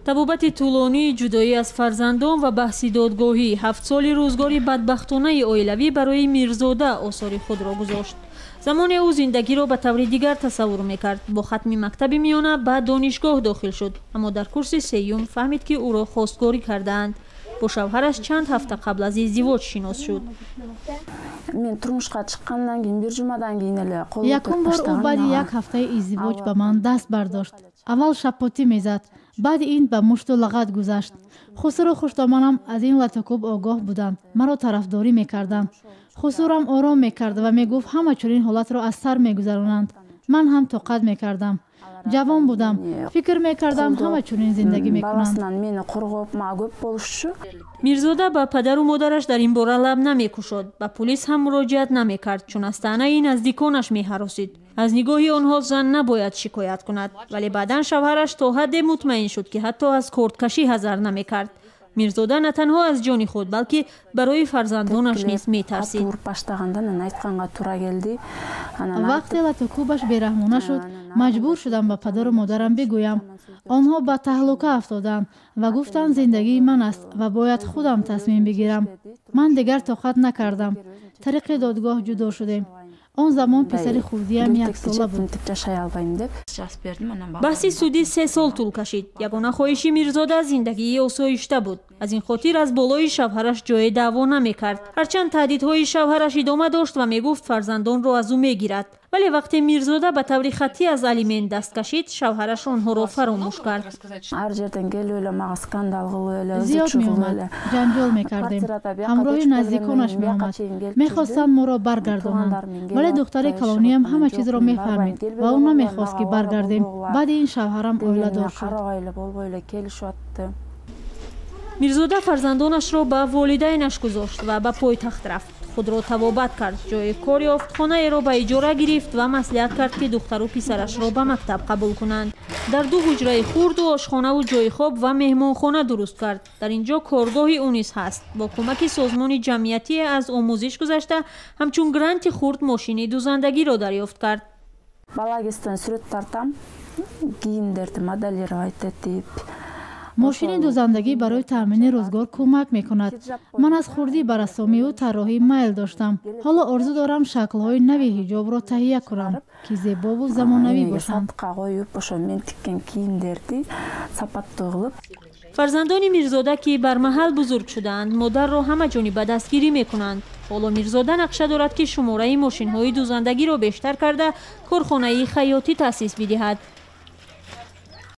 табобати тӯлонии ҷудоӣ аз фарзандон ва баҳси додгоҳӣ 7 соли рӯзгори бадбахтонаи оилавӣ барои Мирзода осори худро гузошт. замоне ӯ зиндагиро ба таври дигар тасаввур мекард. бо хатми мактаби миёна ба донишгоҳ дохил шуд, аммо дар курси сеюм фаҳмид ки ӯро хостгорӣ кардаанд. бо шавҳараш чанд ҳафта қабл аз издивоҷ шинос шуд. мен турмушқа чыққандан кийин бир жумадан кийин эле якум бор ӯ баъди як ҳафтаи издивоҷ ба ман даст бардошт. аввал шапотӣ мезад, баъди ин ба мушту лағат гузашт. хусуру хуштоманам аз ин латукуб огоҳ буданд, маро тарафдорӣ мекарданд. хусурам ором мекард ва мегуфт ҳама чунин ҳолатро аз сар мегузаронанд. ман ҳам тоқат мекардам. ҷавон будам, фикр мекардам ҳама чунин зиндагӣ мекунанд. мени қурғоп ма көп болушчу. Мирзода ба падару модараш дар ин бора лаб намекушод. ба пулис ҳам муроҷиат намекард, чун аз таънаи наздиконаш меҳаросид. аз нигоҳи онҳо зан набояд шикоят кунад, вале баъдан шавҳараш то ҳадде мутмаин шуд ки ҳатто аз кордкашӣ ҳазар намекард. Мирзода на танҳо аз ҷони худ, балки барои фарзандонаш низ метарсид. вақте латукубаш бераҳмона шуд, маҷбур шудам ба падару модарам бигӯям. онҳо ба таҳлука афтоданд ва гуфтанд зиндагии ман аст ва бояд худам тасмим бигирам. ман дигар тоқат накардам. тариқи додгоҳ ҷудо шудем. он замон писари хурдиам 1 сола буд. баҳси судӣ 3 сол тӯл кашид. ягона хоҳиши Мирзода зиндагии осоишта буд. аз ин хотир аз болои шавҳараш ҷое даъво намекард. ҳарчанд таҳдидҳои шавҳараш идома дошт ва мегуфт фарзандонро аз ӯ мегирад. вале вақте Мирзода ба таври хаттӣ аз алимент даст кашид, шавҳараш онҳоро фаромӯш кард. зиёд меомад, ҷанҷол мекардем. ҳамроҳи наздиконаш меомад. мехостанд моро баргардонанд. вале духтари калониям ҳама чизро мефаҳмид ва ӯ намехост ки баргардем. баъди ин шавҳарам оиладор шуд. Мирзода фарзандонашро ба волидайнаш гузошт ва ба пойтахт рафт. худро табобат кард, ҷои кор ёфт, хонаеро ба иҷора гирифт ва маслиҳат кард ки духтару писарашро ба мактаб қабул кунанд. дар 2 ҳуҷраи хурду ошхонаву ҷойи хоб ва меҳмонхона дуруст кард. дар ин ҷо коргоҳи ӯ низ ҳаст. бо кӯмаки созмони ҷамъиятие аз омӯзиш гузашта, ҳамчун гранти хурд мошини дузандагиро дарёфт кард. балагистан сурат тартам, кийимдерди моделировать этип. мошини дузандагӣ барои таъмини рӯзгор кӯмак мекунад. ман аз хурдӣ ба рассомию тарроҳӣ майл доштам. ҳоло орзу дорам шаклҳои нави ҳиҷобро таҳия кунам, ки зебову замонавӣ бошанд. фарзандони Мирзода ки бармаҳал бузург шудаанд, модарро ҳамаҷониба дастгирӣ мекунанд. ҳоло Мирзода нақша дорад ки шумораи мошинҳои дузандагиро бештар карда корхонаи хайётӣ таъсис бидиҳад.